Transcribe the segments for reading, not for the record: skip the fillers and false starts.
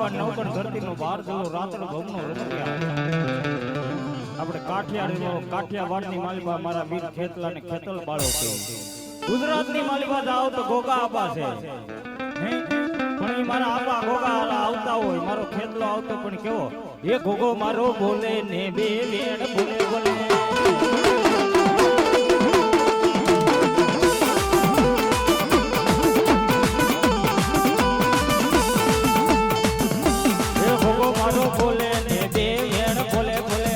કેવા નવકણ ધરતીનો બાર ગલો રાતનો ભવનો રમતિયા આપણે કાઠિયાવાડની માલિકા મારા વીર ખેતલા ને ખેતલ બાળો છે ગુજરાતની માલિકા જાવ તો ગોગા આપા છે પણ મારા આપા ગોગા આવતા હોય મારો ખેતલો આવતો પણ કેવો એ ગોગો મારો બોલે ને બે વેણ બોલે બોલે બોલે ને બે વેણ બોલે બોલે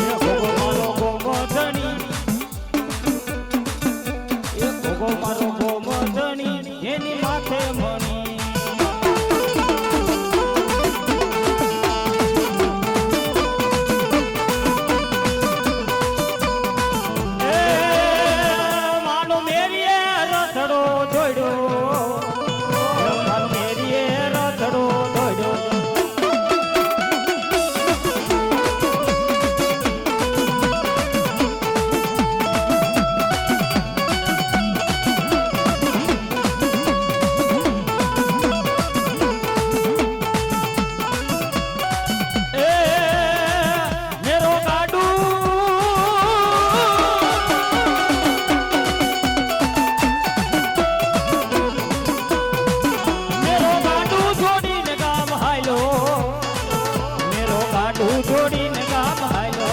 એ ગોગો મારો ગોમધણી એ ગોગો મારો ગોમધણી એની માથે મણી એ માનો મેરીએ રથડો જોડ્યો જોડીને ગામ હાલો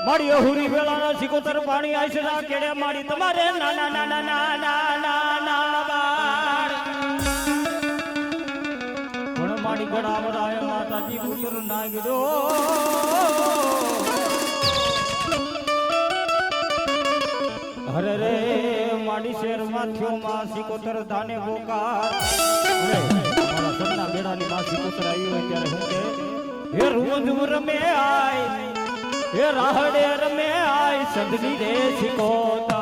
મારી હુરી વેળાના સિકોતર પાણી આઈસે ના કેડે મારી તમારે નાના નાના નાના નાના બાળ પણ મારી ગડા બરાય માતાજી પુત્ર નાગડો હરે રે માડી શેર માથ્યો માં સિકોતર દાને ગોકાર મારા સન્ના બેડાની માં સિકોતર આવ્યો ત્યારે હું કે હે રોજ રમે આય એ રાહડે રમે આય સંધની રે સિકોતર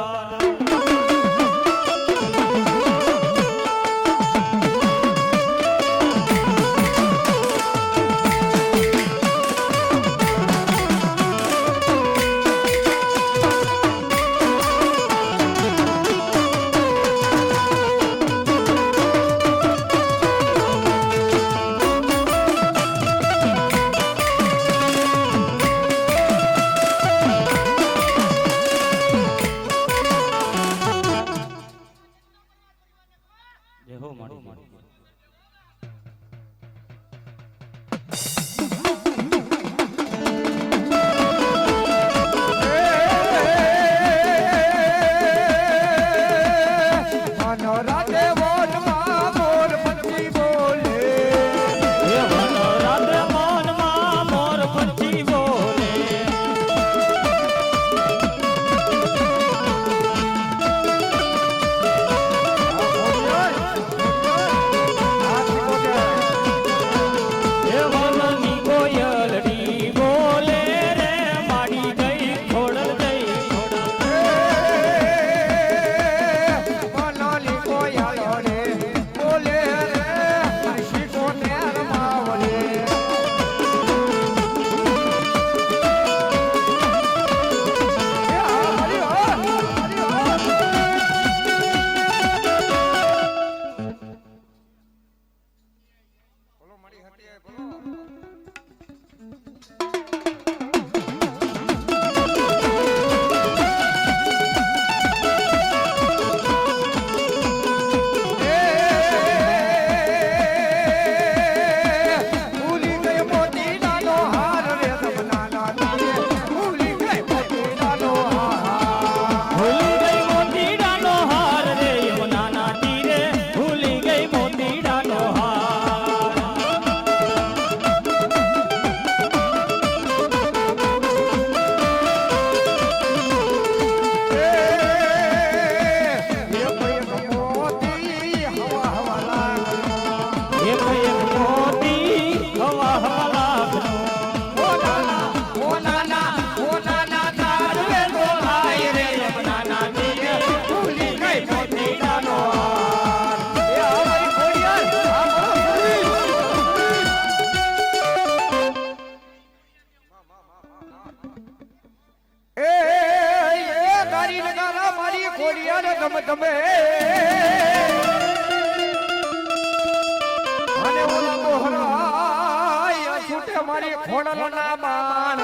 મારી ખોડલના બાણ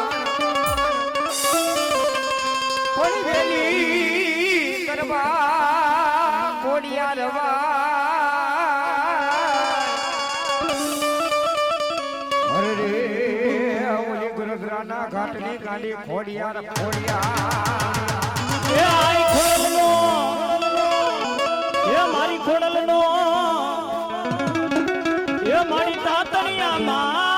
કોની વેલી કરવા કોડિયા રવા અરે રે ઓલી ગુરુદ્રાના ઘાટની કાંડી ખોડિયા એ આઈ ખોડલનો એ મારી ખોડલનો એ મારી તાતણિયા માં